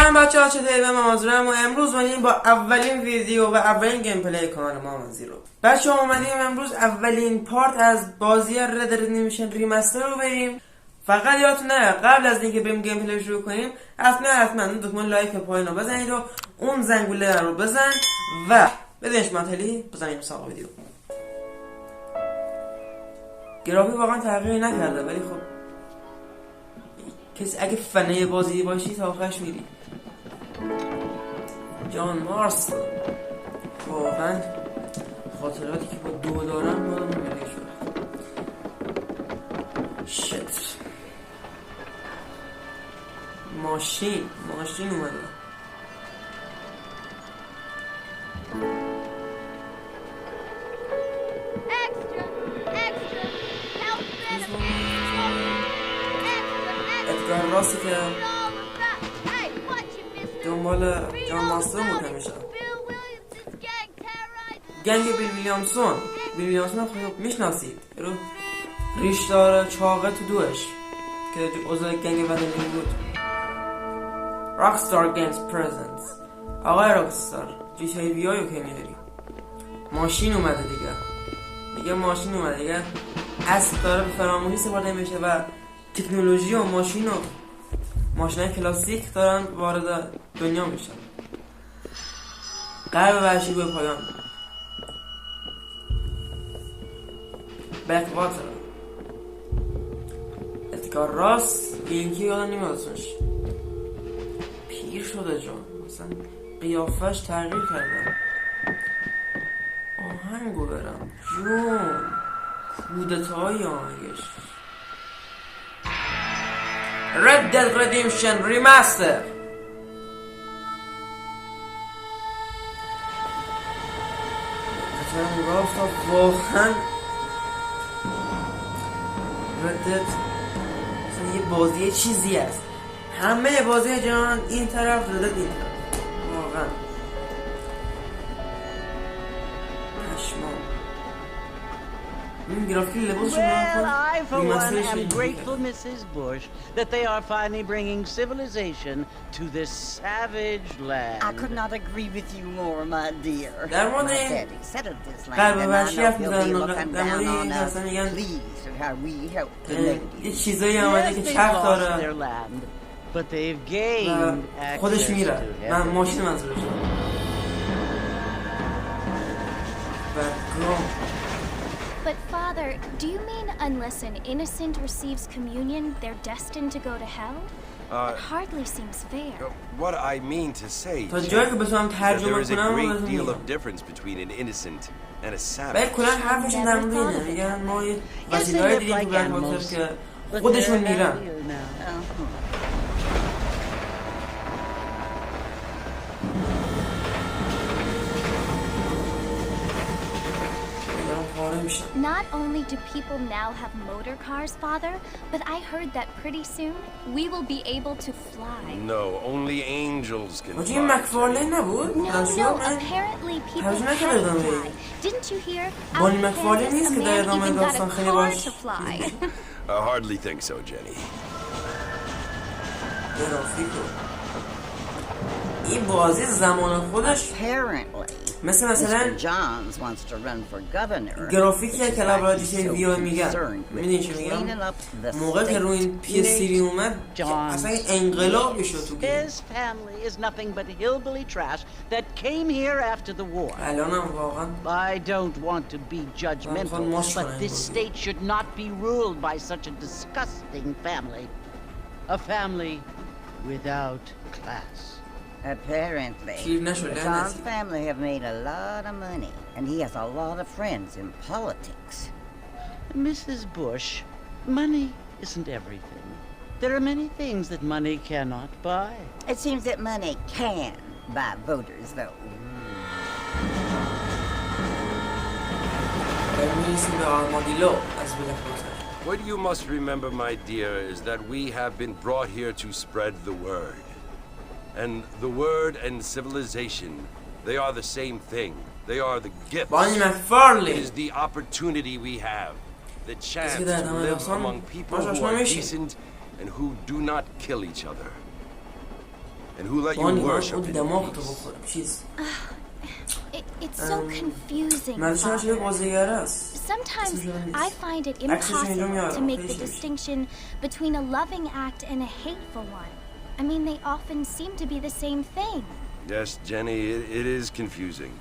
سلام بچه‌ها، چطورید؟ من بزارم و امروز اومدیم با اولین ویدیو و اولین گیم پلی کانال ماموران رو. بچه‌ها اومدیم امروز اولین پارت از بازی ریمستر رو بریم. فقط یادتون نره قبل از اینکه بریم گیم پلی شروع کنیم حتما دکمه لایک پایین رو بزنید و اون زنگوله رو بزن و بدونش منطلی بزنیم ساق ویدیو. گرافیک واقعا تغییر نکرده ولی خب کسی اگه فنه بازی باشی تا آخرش میری. جان مارستون واقعا خاطراتی که با دو دارم با نمیده شد. شت ماشین اومده. ادگار راستی که دنبال جان مارستون بود همیشه. گنگ ویلیامسون خب میشناسید، ریشدار چاقه تو دوش که عضو گنگ ودنی بود. راکستار گیمز پرزنس آقای راکستار GTA ویایو که میاری. ماشین اومده دیگه ماشین اومده دیگه. اصل داره به فراموشی سپرده میشه و تکنولوژی و ماشینای کلاسیک دارن وارد دنیا میشن. قلب وحشی به پایان. بک واتر ادگار راست اینکه یادم نمیاد اسمش. پیر شده جان، مثلا قیافش تغییر کرده. آهنگو برم جون کودتای آهنگش. Red Dead Redemption Remaster. کترم راستا واقعا Red Dead مثلا یه بازی چیزی است. همه بازی جهان این طرف Red Dead این طرف واقعا پشمان. Well, I, for one, am grateful, Mrs. Bush, that they are finally bringing civilization to this savage land. I could not agree with you more, my dear. My daddy settled this land, and I know he'll be looking down on us, pleased at how we helped the ladies. Yes, they've lost their land, but they've gained access to heaven. But Father, do you mean unless an innocent receives communion, they're destined to go to hell? That hardly seems fair. What I mean to say is that there is a great deal of difference between an innocent and a savage. Yes, they live like animals, but they're happier now. Not only do people now have motor cars, Father, but I heard that pretty soon we will be able to fly. No, only angels can fly. No, apparently people can fly. Didn't you hear? Our Kansas, a man even got a car to fly. I hardly think so, Jenny. این بازی زمان خودش مثلا Johns wants to run for governor. گرافیکی کلاب را دیگه ویو میگن. میدونی چی میگم؟ موقع که روی این PS3 اومد اصلا انقلابی شد تو گیم. His family is nothing but hillbilly trash that came here after the war. الانم واقعا I don't want to be judgmental, but this state should not be ruled by such a disgusting family. A family without class. Apparently, John's family have made a lot of money, and he has a lot of friends in politics. Mrs. Bush, money isn't everything. There are many things that money cannot buy. It seems that money can buy voters, though. What you must remember, my dear, is that we have been brought here to spread the word. And the word and civilization, they are the same thing. They are the gift. It is the opportunity we have, the chance to live among people who are decent and who do not kill each other. And who let you worship in peace? It's so confusing, Father. Sometimes I find it impossible to make the distinction between a loving act and a hateful one. I mean, they often seem to be the same thing. Yes, Jenny, it is confusing.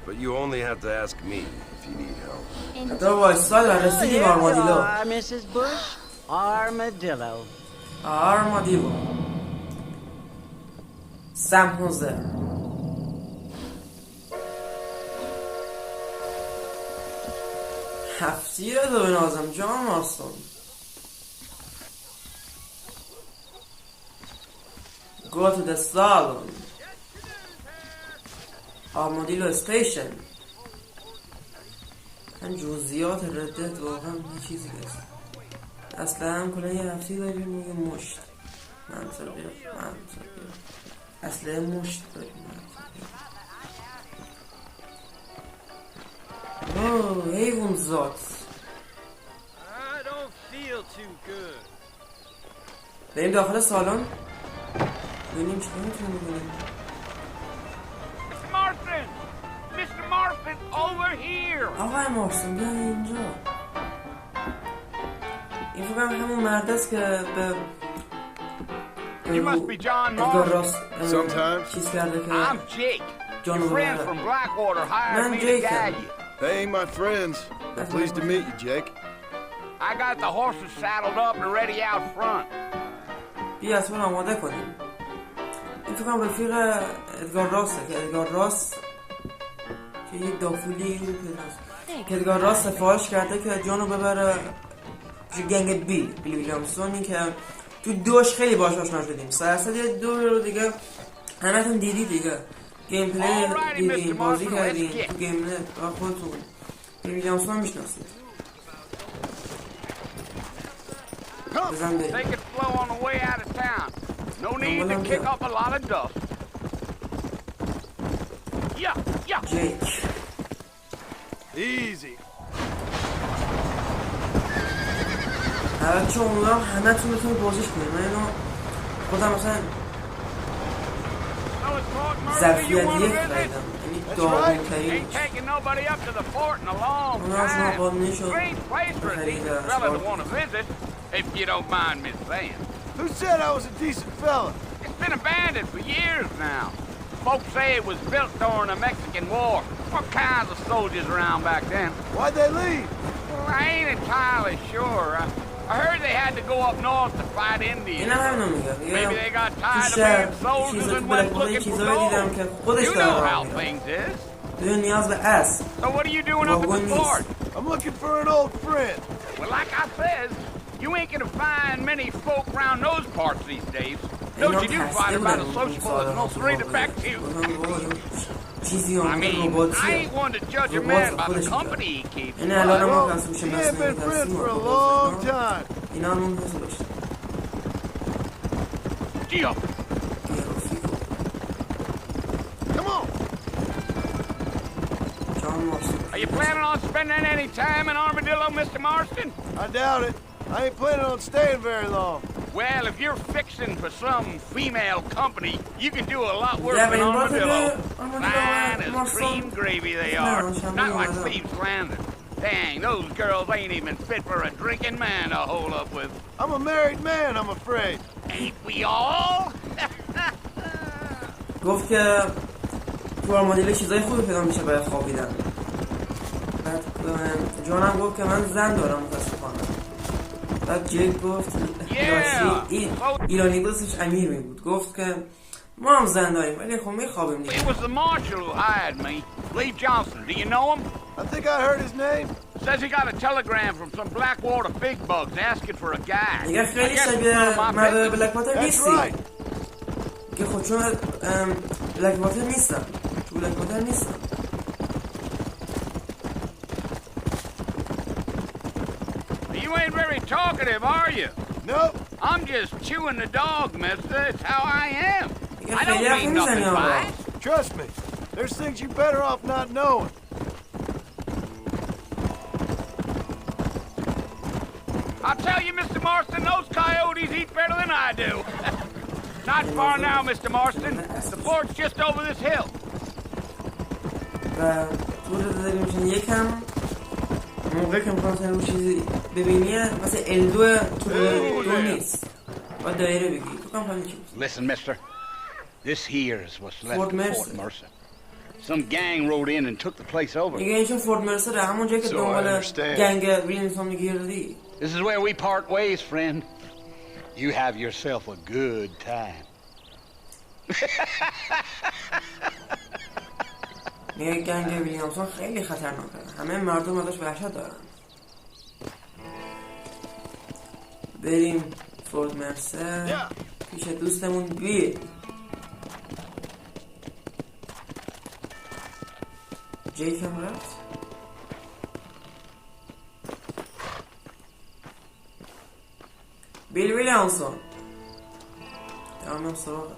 But you only have to ask me if you need help. Mrs. Bush, armadillo. Armadillo. Sam Jose. هفتیره دو بنازم جان مارستون. Go to the salon. Armadillo station. من جزئیات ردت واقعا یه چیزی هست. اصلا هم کنه یه هفتی داریم میگه مشت. من اصلا مشت داریم. اوه حیوان زاد. بریم داخل سالن. ببینیم چه میتونیم بکنیم. Mr. Marston, over here! آقای مارستون بیا اینجا. این فکرم همون مرد است که به You must be John Marston. Sometimes. چیز کرده که I'm Jake. Your friends from Blackwater hired me to guide you. They ain't my friends. I'm pleased to meet you, Jake. I got the horses saddled up and ready out front. بیا اسمون آماده کنیم. این فکرم رفیق ادگار راسته که ادگار راست که یه دافولی که ادگار راست سفارش کرده که جانو ببره گنگ بیل ویلیامسونی که تو دوش خیلی باهاش آشنا شدیم. سرصد یه دو رو دیگه همتون دیدی دیگه. گیم پلی دیدیم، بازی کردیم تو گیم نت و خودتون ویلیامسون میشناسید. بزن بریم. Take it slow on the way out of town. No need to kick up a lot of dust. Yeah. Jake. Easy. البته امیدوارم همتون بتونید بازیش کنید. من اینو خودم مثلا ظرفیت یک خریدم، یعنی داغون‌ترین اونها شما قانونی شد بخرید. If you don't mind me saying. Who said I was a decent fella? It's been abandoned for years now. Folks say it was built during the Mexican War. What kinds of soldiers around back then? Why'd they leave? Well, I ain't entirely sure. I heard they had to go up north to fight Indians. Maybe they got tired of being soldiers and went looking for gold. You know how things is. So what are you doing up at the fort? I'm looking for an old friend. Well, like I said, you ain't gonna find many folk around those parts these days. Don't you do fight about as sociable as no three to back to you. I mean, I ain't one to judge a man by the company he keeps. We have been friends for a long time. Gio. Come on. Are you planning on spending any time in Armadillo, Mr. Marston? I doubt it. I ain't planning on staying very long. Well, if you're fixing for some female company, you can do a lot worse than Armadillo. Fine as cream gravy they are. Not like Thieves Landing. Dang, those girls ain't even fit for a drinking man to hold up with. I'm a married man, I'm afraid. Ain't we all? گفت که تو آرمادیلو چیزای خوبی پیدا میشه برای خوابیدن. بعد جانم گفت که من زن دارم متاسفانه. بعد جیک گفت داشتید ایرانی بودش امیر می بود. گفت که ما هم زن داریم ولی خب میخوابیم دیگه. It was the marshal who hired me, Lee Johnson. Do you know him? I think I heard his name. Says he got a telegram from some Blackwater big bugs asking for a guy. دیگه خیلی شبیه مرد بلکواتر نیستی. که خود چون بلکواتر نیستم. تو بلکواتر نیستم. You ain't very talkative, are you? Nope. I'm just chewing the dog, mister. It's how I am. I don't mean nothing by it. Trust me, there's things you're better off not knowing. I'll tell you, Mr. Marston, those coyotes eat better than I do. Not far now, Mr. Marston. The port's just over this hill. و تو رو داریم میشن یکم موقع که میخوام رو چیزی ببینی مثل الدو تو دو نیست با دایره بگی تو کام فهمی چی بود. Listen, mister. This here is what's left of Fort Mercer. Some gang rode in and took the place over. میگه اینجا فورت مرسر همون جایی که دنبال گنگ ویلینسون میگردی. This is where we part ways, friend. You have yourself a good time. میگه گنگ ویلینسون خیلی خطرناکه. همه مردم ازش وحشت دارن. بریم فورت مرسر پیش دوستمون بیل. جیک هم رفت. بیل ویلیامسون دارم سراغت.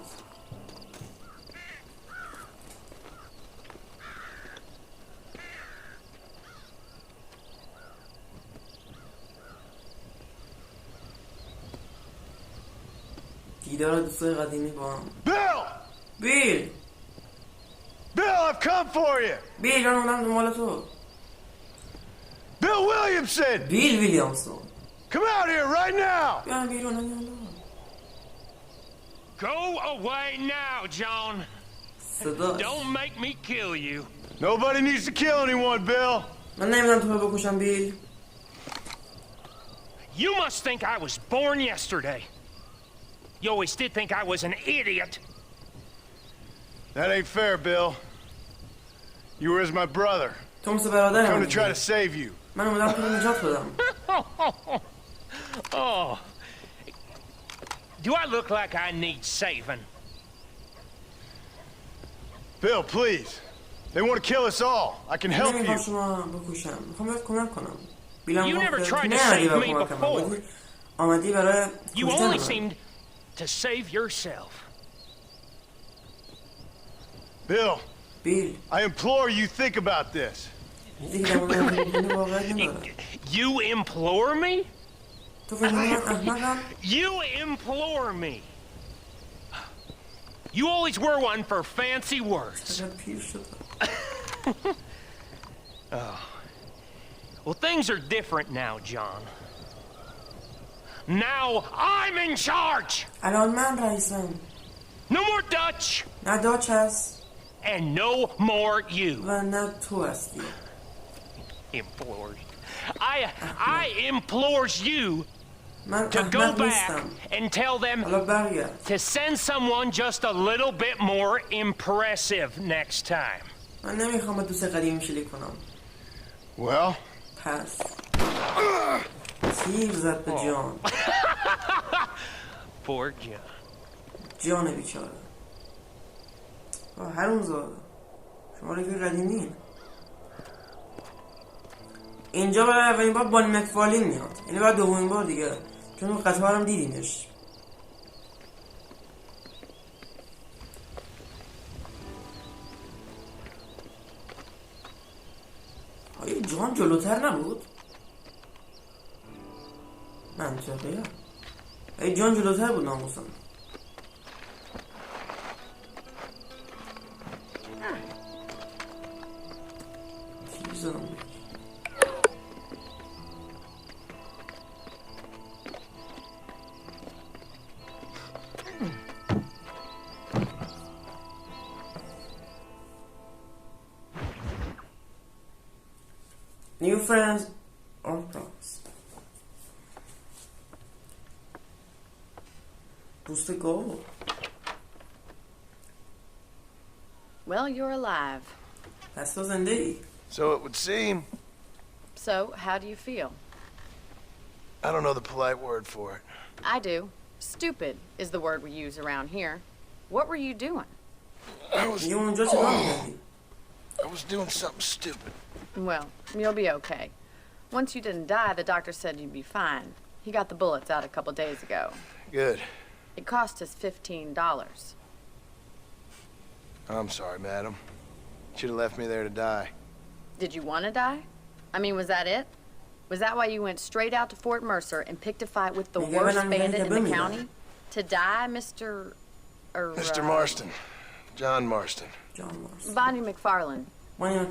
دیدار دوستای قدیمی با هم. بیل Bill, I've come for you. بیل جان اومدم دنبال تو. Bill Williamson. بیل ویلیامسون. Come out here right now. بیا بیرون. Go away now, John. Don't make me kill you. Nobody needs to kill anyone, Bill. من نمیدونم تو رو بکشم بیل. You must think I was born yesterday. You always did think I was an idiot. That ain't fair, Bill. You were as my brother. تو مثل برادرم. I'm trying to save you. من اومدم تو رو نجات بدم. Oh. Do I look like I need saving? Bill, please. They want to kill us all. I can help you. شما بکشم. میخوام بهت کمک کنم. You never tried to save me before. آمدی برای You only seemed to save yourself. Bill, I implore you think about this. You implore me? You implore me. You always were one for fancy words. Oh. Well, things are different now, John. Now I'm in charge. الان من رئیسم. No more Dutch. نه داچ هست. And no more you. و نه تو هستی. Implores. I implores you to go back and tell them to send someone just a little bit more impressive next time. من نمیخوام با دوست قدیم شلیک کنم. Well. پس. تیر زد به جان. Poor John. جان بیچاره. هرون زاده. شما رفیق قدیمین. اینجا برای اولین بار بانی مکفالین میاد. یعنی برای دومین بار دیگه. چون اون قطعه هم دیدینش. آیا جان جلوتر نبود؟ منطقیه. ای جان جلوتر بود ناموسم. New friends or problems. What's the goal? Well, you're alive. That's so indeed. So it would seem. So, how do you feel? I don't know the polite word for it. I do. Stupid is the word we use around here. What were you doing? I was doing something stupid. Well, you'll be okay. Once you didn't die, the doctor said you'd be fine. He got the bullets out a couple days ago. Good. It cost us $15. I'm sorry, madam. Should have left me there to die. Did you want to die? I mean, was that it? Was that why you went straight out to Fort Mercer and picked a fight with the worst bandit in the county? To die, Mr. Mr. Marston. John Marston. Bonnie McFarlane.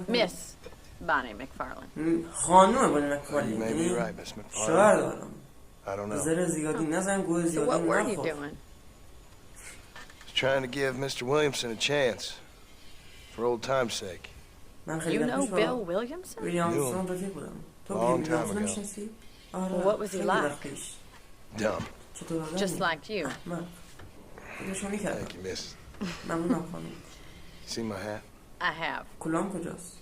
Miss Bonnie McFarlane. خانم بانی مکفارلین. You may be right, Miss McFarlane. شوهر دارم. I don't know. زر زیادی نزن گوه زیادی So what were you نخور. doing? Trying to give Mr. Williamson a chance. For old time's sake. من خیلی You know وقت پیش Bill با Williamson? ویلیامسون رفیق بودم. تو Long بیل time ویلیامسون ago. میشناسی؟ آره. What was he خیلی like? وقت پیش. Dumb. چطور آدمی؟ Just like you. من خودشو میکردم. Thank you, miss. ممنونم خانم. See my hat? I have. کلام کجاست؟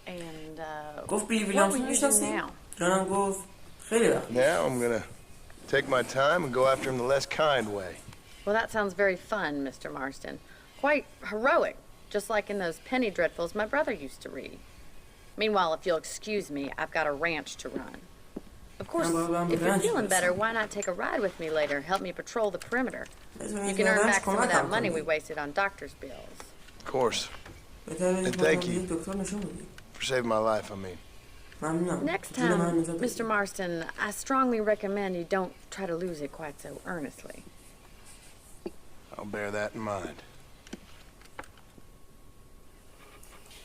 And گفت بیل what were ویلیامسون you doing میشناسی؟ now? جانم گفت خیلی وقت. Now I'm gonna take my time and go after him the less kind way. Well, that sounds very fun, Mr. Marston. Quite heroic, just like in those penny dreadfuls my brother used to read. Meanwhile, if you'll excuse me, I've got a ranch to run. Of course, if you're feeling better, why not take a ride with me later? Help me patrol the perimeter. You can earn back some of that money we wasted on doctor's bills. Of course. And thank you for saving my life, I mean. Next time, Mr. Marston, I strongly recommend you don't try to lose it quite so earnestly. I'll bear that in mind.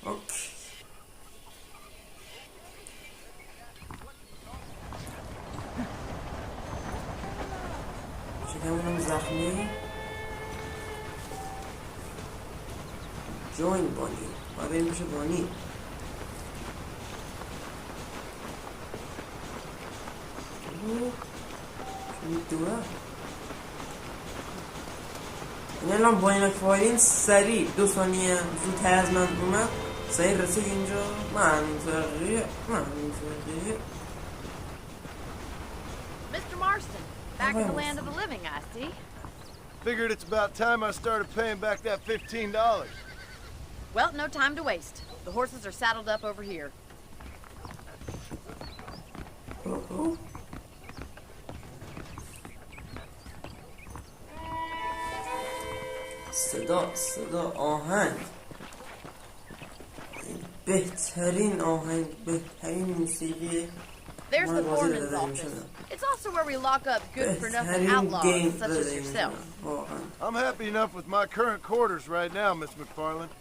Okay. شکمونم زخمی. جوین بانی. باید بریم پیش بانی. چون دوره. این الان بانی مکفارلین سریع 2 ثانیه زودتر از من اومد. سریع رسید اینجا. منطقیه. Mr. Marston, back in the land of the living, I see. Figured it's about time I started paying back that $15. Well, no time to waste. The horses are saddled up over here. صدا آهنگ بهترین آهنگ بهترین موسیقی There's the foreman's office. It's also where we lock up good-for-nothing outlaws such as yourself. I'm happy enough with my current quarters right now, Miss McFarlane.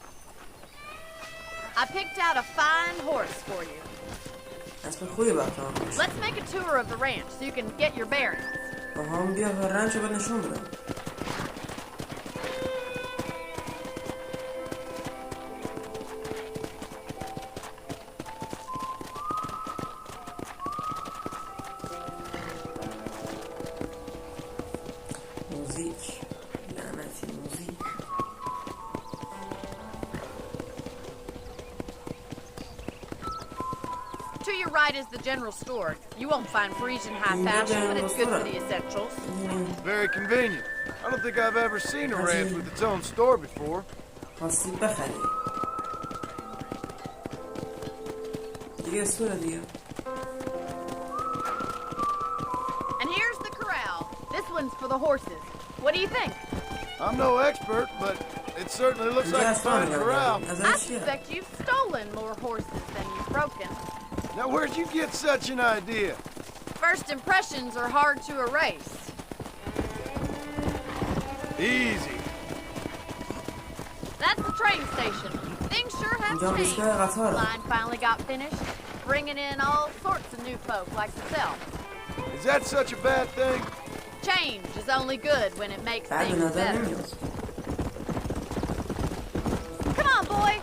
I picked out a fine horse for you. Let's make a tour of the ranch so you can get your bearings. To your right is the general store. You won't find Parisian high fashion, but it's good for the essentials. Very convenient. I don't think I've ever seen a ranch with its own store before. And here's the corral. This one's for the horses. What do you think? I'm no expert, but it certainly looks like a fine corral. I suspect you've stolen more horses than you've broken. Now, where'd you get such an idea? First impressions are hard to erase. Easy. That's the train station. Things sure have changed. The line finally got finished, bringing in all sorts of new folk like yourself. Is that such a bad thing? Change is only good when it makes things better. Come on, boy.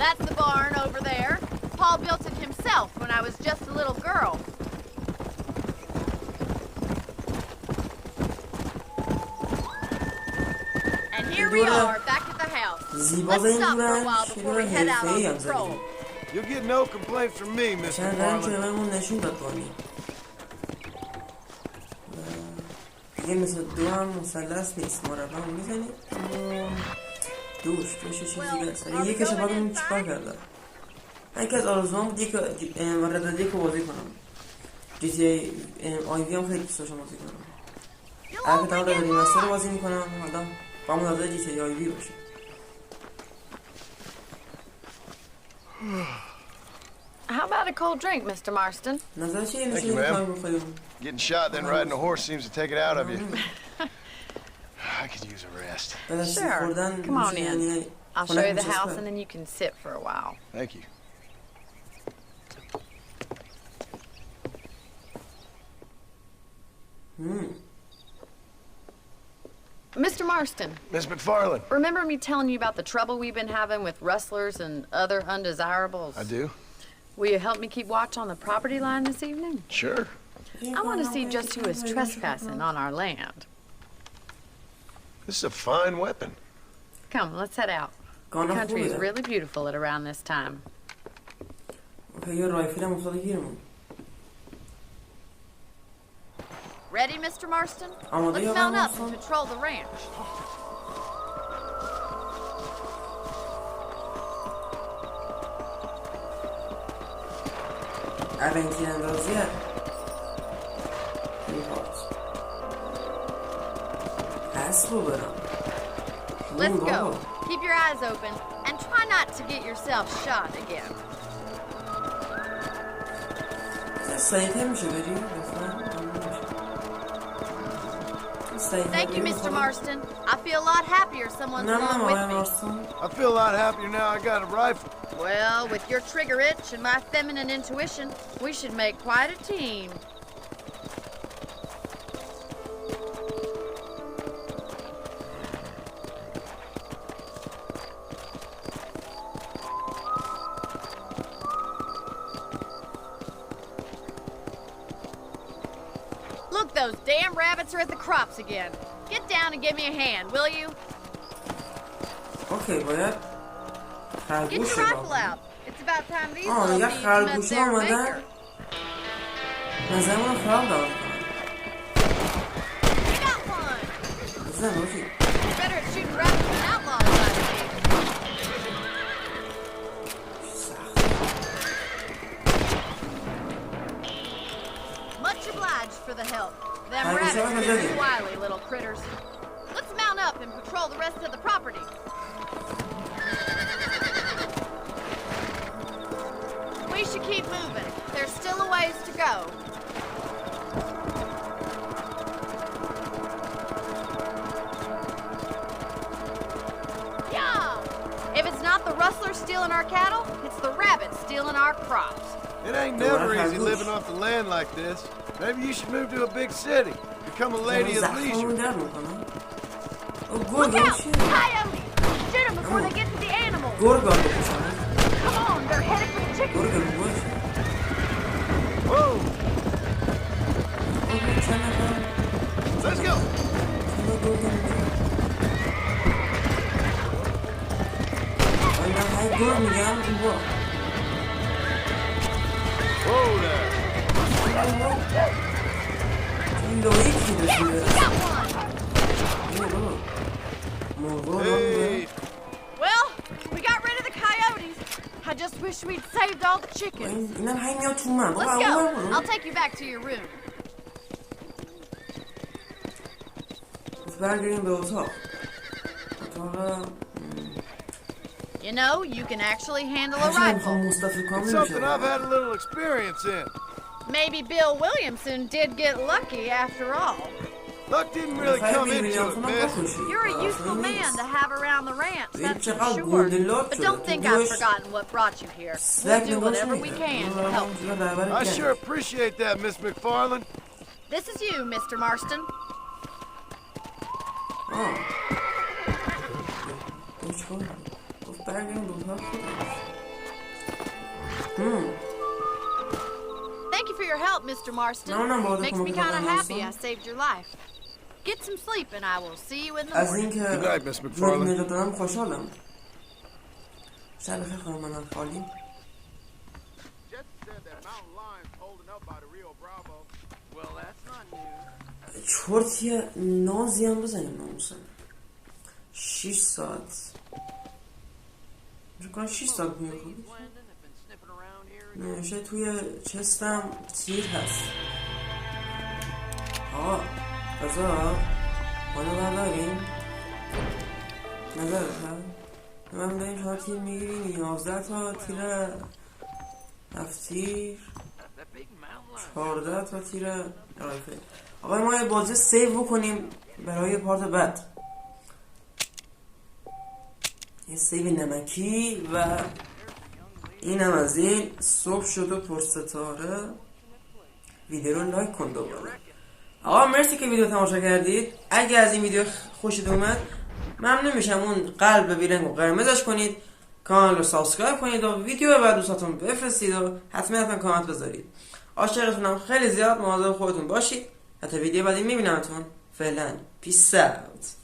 That's the barn over there. Paul built it himself when I was just a little girl. And here we are, back at the house. Let's stop for a while before we head out on patrol. You'll get no complaints from me, Mr. Marlin. دیگه مثل دو هم مثلث نیست مربع هم میزنید دوش چیزی هست یکیش باید چیکار کردم یکی از آرزوام بود یک ردادی که بازی کنم جی تی ای آیوی هم خیلی دوست داشتم بازی کنم اگه تمام ریمستر رو بازی میکنم حالا با همون داده جی تی ای آیوی باشه How about a cold drink, Mr. Marston? Thank you, ma'am. Getting shot, then riding a horse seems to take it out of you. I could use a rest. Sure. Come on in. I'll show you the house and then you can sit for a while. Thank you. Mr. Marston. Miss McFarland. Remember me telling you about the trouble we've been having with rustlers and other undesirables? I do. Will you help me keep watch on the property line this evening? Sure. I want to see just who is trespassing on our land. This is a fine weapon. Come, let's head out. The country is really beautiful at around this time. Ready, Mr. Marston? Let's mount up and patrol the ranch. Let's go. Keep your eyes open and try not to get yourself shot again. Thank you, Mr. Marston. I feel a lot happier someone's going with me. I feel a lot happier now I got a rifle. Well, with your trigger itch and my feminine intuition, we should make quite a team. Look, those damn rabbits are at the crops again. Get down and give me a hand, will you? Okay, باید Get your rifle out. It's about time these little thieves met their maker. نظرمون خراب دارم. Got one. بزن Better at shooting rabbits than outlaws, I think. Much obliged for the help. Them rabbits are very wily little critters. Let's mount up and patrol the rest of the property. We should keep moving. There's still a ways to go. Yeah! If it's not the rustlers stealing our cattle, it's the rabbits stealing our crops. It ain't never easy living off the land like this. Maybe you should move to a big city. Become a lady of leisure. Look out! Coyotes! Shoot them before they get to the animals. Come on, they're headed for the chickens. Whoa! Let's go! Whoa there! Hey! Well, we got rid of the coyotes. I just wish we'd saved all the chickens. Let's go. I'll take you back to your room. You know, you can actually handle a rifle. It's something I've had a little experience in. Maybe Bill Williamson did get lucky after all. Luck didn't really come into it, miss. You're a useful man to have around the ranch, that's for sure. But don't think I've forgotten what brought you here. We'll do whatever we can to help you. I sure appreciate that, Miss McFarland. This is you, Mr. Marston. Thank you for your help, Mr. Marston. Makes me kind of happy I saved your life. Get some sleep and I will see you in the morning. Good night, Miss McFarland. چورتی نازی هم بزنیم ناموسن 6 ساعت میکنم 6 ساعت میکنم نمیشه توی چستم تیر هست آقا بذار حالا برداریم نظرت هم من داریم 4 تیر میگیریم 11 تا تیر 7 تیر 14 تا تیر رایفل. آقا ما یه بازی سیو بکنیم برای پارت بعد. یه سیو نمکی و اینم از این. صبح شد و پرستاره. ویدیو رو لایک کن دوباره. آقا مرسی که ویدیو تماشا کردید. اگه از این ویدیو خوشتون اومد ممنون میشم اون قلب بیرنگ و قرمزش کنید، کانال رو سابسکرایب کنید و ویدیو بعد دوستاتون بفرستید و حتما کامنت بذارید. عاشقتونم خیلی زیاد. مواظب خودتون باشید. حتی ویدیو بعدی میبینمتون. فعلا پیس اوت.